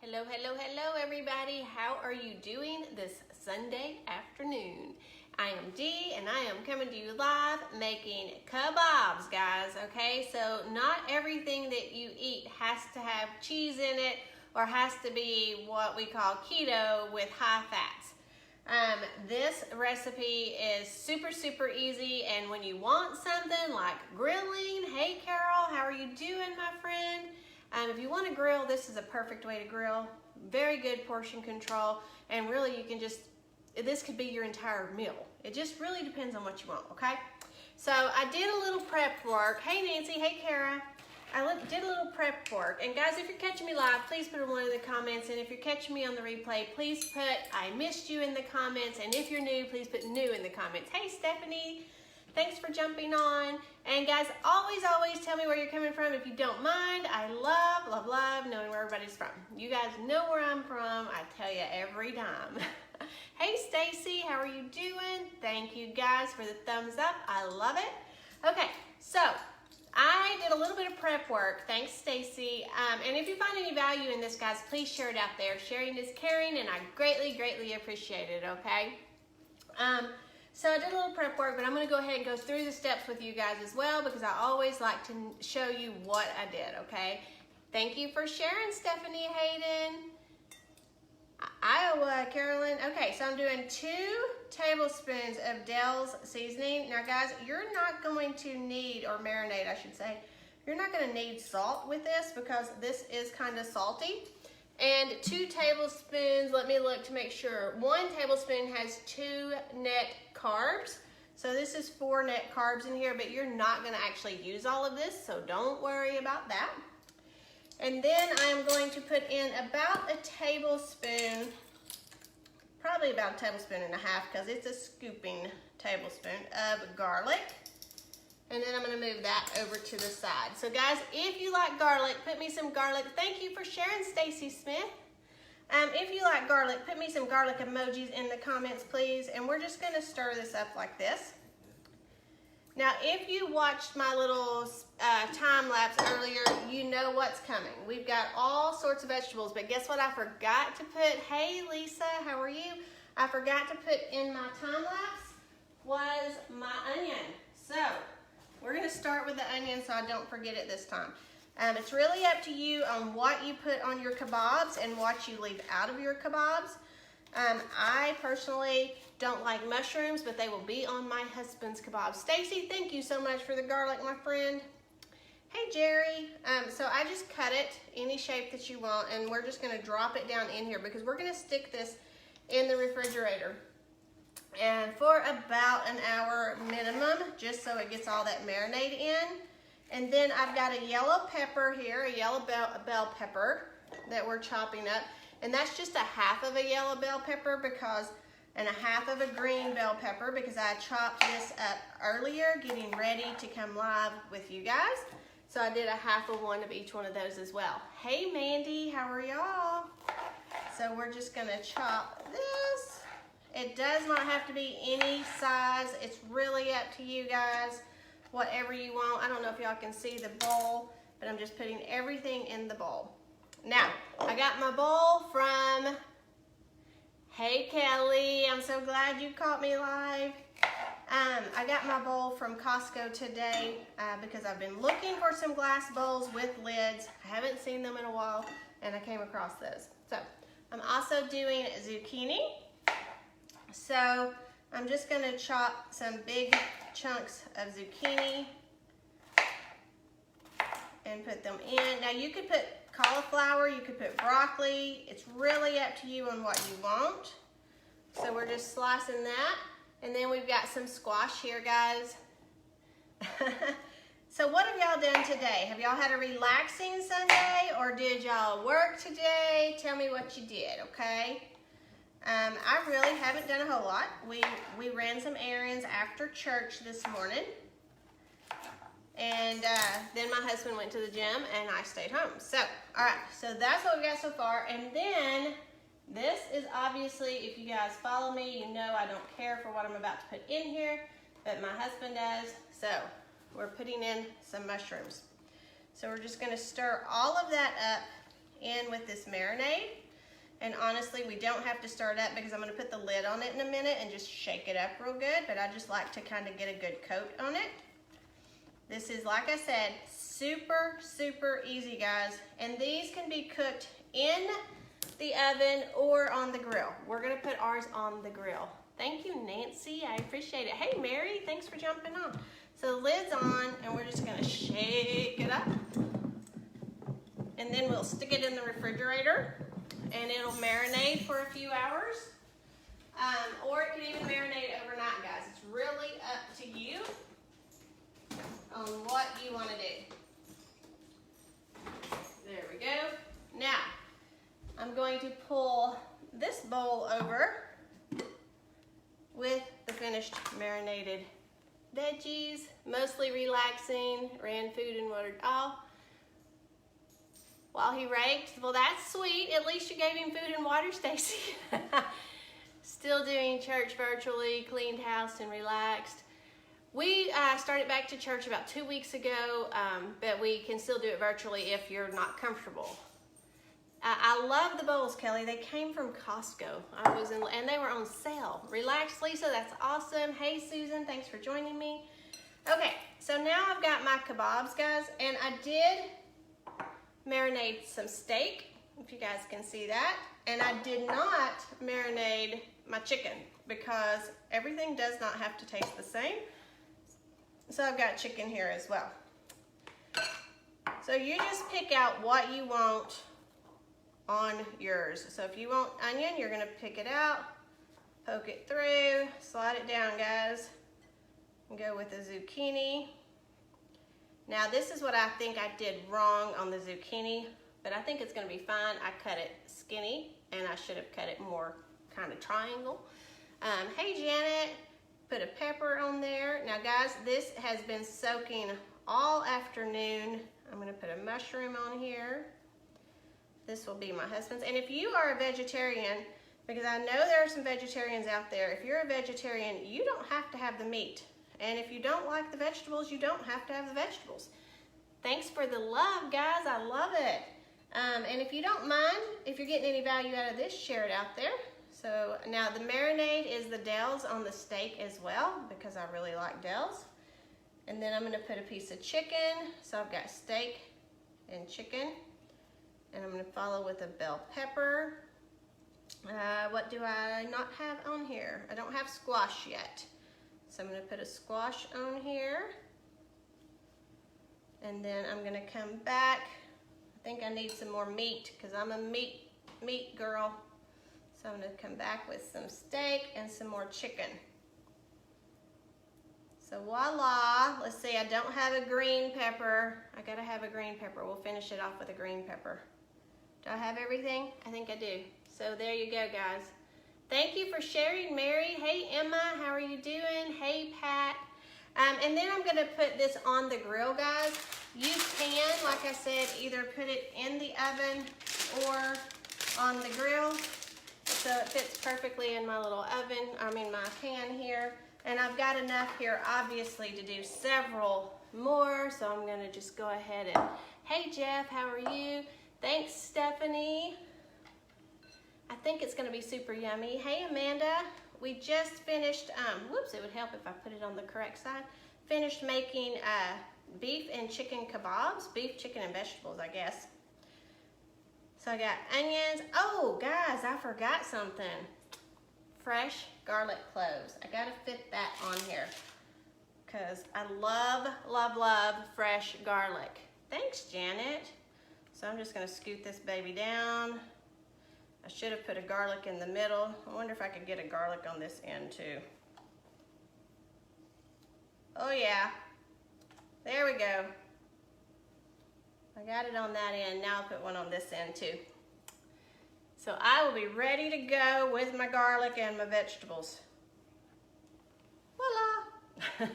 Hello, hello, hello everybody. How are you doing this Sunday afternoon? I am Dee and I am coming to you live making kabobs, guys, okay? So not everything that you eat has to have cheese in it or has to be what we call keto with high fats. This recipe is super easy, and when you want something like grilling, hey Carol, how are you doing, my friend? If you want to grill, this is a perfect way to grill. Very good portion control, and really you can this could be your entire meal. It just really depends on what you want, okay? So I did a little prep work. Hey Nancy, hey Kara. I did a little prep work, and guys, if you're catching me live, please put a 1 in the comments, and if you're catching me on the replay, please put I missed you in the comments, and if you're new, please put new in the comments. Hey Stephanie, thanks for jumping on. And guys, always tell me where you're coming from if you don't mind. I love knowing where everybody's from. You guys know where I'm from. I tell you every time. Hey Stacy, how are you doing? Thank you guys for the thumbs up. I love it. Okay, so I did a little bit of prep work. Thanks, Stacy. And if you find any value in this, guys, please share it out there. Sharing is caring, and I greatly appreciate it, okay? So I did a little prep work, but I'm going to go ahead and go through the steps with you guys as well, because I always like to show you what I did, okay? Thank you for sharing, Stephanie Hayden. Iowa, Carolyn. Okay, so I'm doing 2 tablespoons of Dell's seasoning. Now, guys, you're not going to need, or marinade, I should say, you're not going to need salt with this because this is kind of salty. And 2 tablespoons, let me look to make sure. 1 tablespoon has 2 net carbs. So this is 4 net carbs in here, but you're not going to actually use all of this, so don't worry about that. And then I'm going to put in about a tablespoon, probably about a tablespoon and a half, because it's a scooping tablespoon of garlic. And then I'm going to move that over to the side. So guys, if you like garlic, put me some garlic. Thank you for sharing, Stacy Smith. If you like garlic, put me some garlic emojis in the comments, please. And we're just going to stir this up like this. Now, if you watched my little time lapse earlier, you know what's coming. We've got all sorts of vegetables, but guess what I forgot to put? Hey, Lisa, how are you? I forgot to put in my time lapse was my onion. So we're going to start with the onion so I don't forget it this time. It's really up to you on what you put on your kabobs and what you leave out of your kabobs. I personally don't like mushrooms, but they will be on my husband's kebabs. Stacy, thank you so much for the garlic, my friend. Hey, Jerry. So I just cut it any shape that you want, and we're just going to drop it down in here because we're going to stick this in the refrigerator and for about an hour minimum, just so it gets all that marinade in. And then I've got a yellow pepper here, a yellow bell pepper that we're chopping up. And that's just a half of a yellow bell pepper and a half of a green bell pepper because I chopped this up earlier, getting ready to come live with you guys. So I did a half of one of each one of those as well. Hey Mandy, how are y'all? So we're just gonna chop this. It does not have to be any size. It's really up to you guys, whatever you want. I don't know if y'all can see the bowl, but I'm just putting everything in the bowl. Now, I got my bowl from, hey Kelly, I'm so glad you caught me live. I got my bowl from Costco today because I've been looking for some glass bowls with lids. I haven't seen them in a while, and I came across those. So, I'm also doing zucchini. So, I'm just gonna chop some big chunks of zucchini and put them in. Now, you could put cauliflower, you could put broccoli. It's really up to you on what you want. So we're just slicing that. And then we've got some squash here, guys. So what have y'all done today? Have y'all had a relaxing Sunday, or did y'all work today? Tell me what you did, okay? I really haven't done a whole lot. We ran some errands after church this morning. And then my husband went to the gym and I stayed home. So, all right, so that's what we got so far. And then this is obviously, if you guys follow me, you know I don't care for what I'm about to put in here, but my husband does. So we're putting in some mushrooms. So we're just gonna stir all of that up in with this marinade. And honestly, we don't have to start up because I'm gonna put the lid on it in a minute and just shake it up real good, but I just like to kind of get a good coat on it. This is, like I said, super, super easy, guys. And these can be cooked in the oven or on the grill. We're gonna put ours on the grill. Thank you, Nancy, I appreciate it. Hey, Mary, thanks for jumping on. So the lid's on, and we're just gonna shake it up. And then we'll stick it in the refrigerator, and it'll marinate for a few hours. Or it can even marinate overnight, guys. It's really up to you on what you wanna do. There we go. Now, I'm going to pull this bowl over with the finished marinated veggies, mostly relaxing, ran food and watered off while he raked. Well, that's sweet. At least you gave him food and water, Stacy. Still doing church virtually, cleaned house and relaxed. We started back to church about 2 weeks ago, but we can still do it virtually if you're not comfortable. I love the bowls, Kelly. They came from Costco. And they were on sale. Relax, Lisa, that's awesome. Hey, Susan, thanks for joining me. Okay, so now I've got my kabobs, guys, and I did marinate some steak, if you guys can see that. And I did not marinate my chicken because everything does not have to taste the same. So I've got chicken here as well. So you just pick out what you want on yours. So if you want onion, you're gonna pick it out, poke it through, slide it down, guys, and go with the zucchini. Now this is what I think I did wrong on the zucchini, but I think it's gonna be fine. I cut it skinny, and I should have cut it more kind of triangle. Hey Janet, put a pepper on there. Now guys, this has been soaking all afternoon. I'm gonna put a mushroom on here. This will be my husband's. And if you are a vegetarian, because I know there are some vegetarians out there, if you're a vegetarian, you don't have to have the meat. And if you don't like the vegetables, you don't have to have the vegetables. Thanks for the love, guys. I love it. And if you don't mind, if you're getting any value out of this, share it out there. So now the marinade is the Dells on the steak as well, because I really like Dells. And then I'm gonna put a piece of chicken. So I've got steak and chicken. And I'm gonna follow with a bell pepper. What do I not have on here? I don't have squash yet. So I'm gonna put a squash on here. And then I'm gonna come back. I think I need some more meat because I'm a meat girl. So I'm gonna come back with some steak and some more chicken. So voila, let's see, I don't have a green pepper. I gotta have a green pepper. We'll finish it off with a green pepper. Do I have everything? I think I do. So there you go, guys. Thank you for sharing, Mary. Hey, Emma, how are you doing? Hey, Pat. And then I'm gonna put this on the grill, guys. You can, like I said, either put it in the oven or on the grill. So it fits perfectly in my little oven, my pan here. And I've got enough here, obviously, to do several more. So I'm gonna just go ahead and, hey, Jeff, how are you? Thanks, Stephanie. I think it's gonna be super yummy. Hey, Amanda, we just finished, whoops, it would help if I put it on the correct side. Finished making beef and chicken kabobs, beef, chicken, and vegetables, I guess. So I got onions. Oh, guys, I forgot something. Fresh garlic cloves. I gotta fit that on here because I love, love, love fresh garlic. Thanks, Janet. So I'm just gonna scoot this baby down. I should have put a garlic in the middle. I wonder if I could get a garlic on this end too. Oh yeah, there we go. I got it on that end. Now I'll put one on this end too. So I will be ready to go with my garlic and my vegetables. Voila!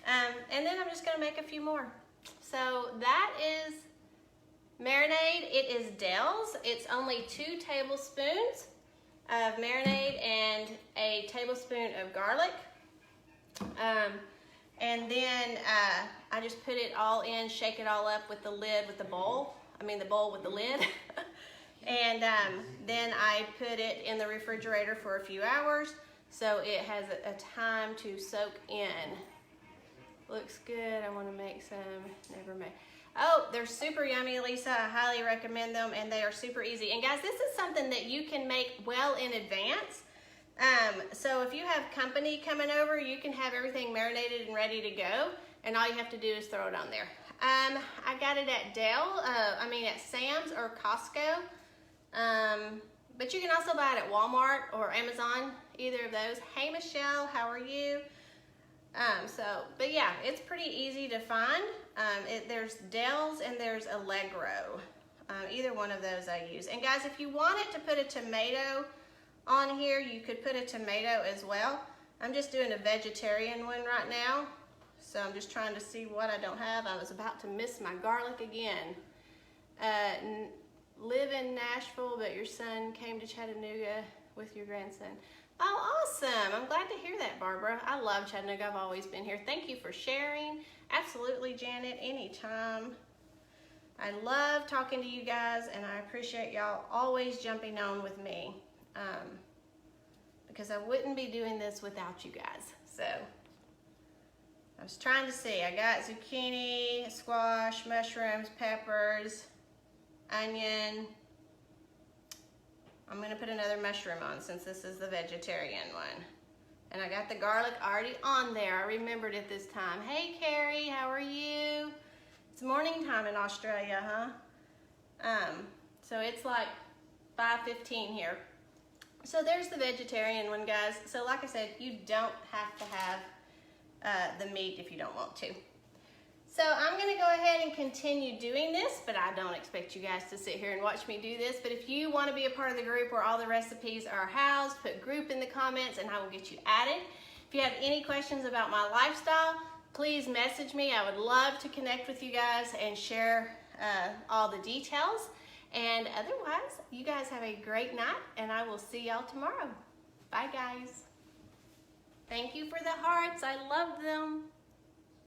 And then I'm just gonna make a few more. So that is marinade. It is Dells. It's only 2 tablespoons of marinade and a tablespoon of garlic. And then I just put it all in, shake it all up with the lid with the bowl. I mean the bowl with the lid. And then I put it in the refrigerator for a few hours so it has a time to soak in. Looks good. I want to make some. Never mind. Oh, they're super yummy, Lisa. I highly recommend them, and they are super easy. And guys, this is something that you can make well in advance. So if you have company coming over, you can have everything marinated and ready to go, and all you have to do is throw it on there. I got it at at Sam's or Costco. But you can also buy it at Walmart or Amazon, either of those. Hey Michelle, how are you? But yeah, it's pretty easy to find. There's Dell's and there's Allegro. Either one of those I use. And guys, if you wanted to put a tomato on here, you could put a tomato as well. I'm just doing a vegetarian one right now. So I'm just trying to see what I don't have. I was about to miss my garlic again. Live in Nashville, but your son came to Chattanooga with your grandson. Oh, awesome. I'm glad to hear that, Barbara. I love Chattanooga. I've always been here. Thank you for sharing. Absolutely, Janet, anytime. I love talking to you guys, and I appreciate y'all always jumping on with me because I wouldn't be doing this without you guys. So I was trying to see. I got zucchini, squash, mushrooms, peppers, onion. I'm gonna put another mushroom on since this is the vegetarian one. And I got the garlic already on there. I remembered it this time. Hey Carrie, how are you? It's morning time in Australia, huh? So it's like 5:15 here. So there's the vegetarian one, guys. So like I said, you don't have to have the meat if you don't want to. So I'm gonna go ahead and continue doing this, but I don't expect you guys to sit here and watch me do this. But if you wanna be a part of the group where all the recipes are housed, put group in the comments and I will get you added. If you have any questions about my lifestyle, please message me. I would love to connect with you guys and share all the details. And otherwise, you guys have a great night and I will see y'all tomorrow. Bye guys. Thank you for the hearts, I love them.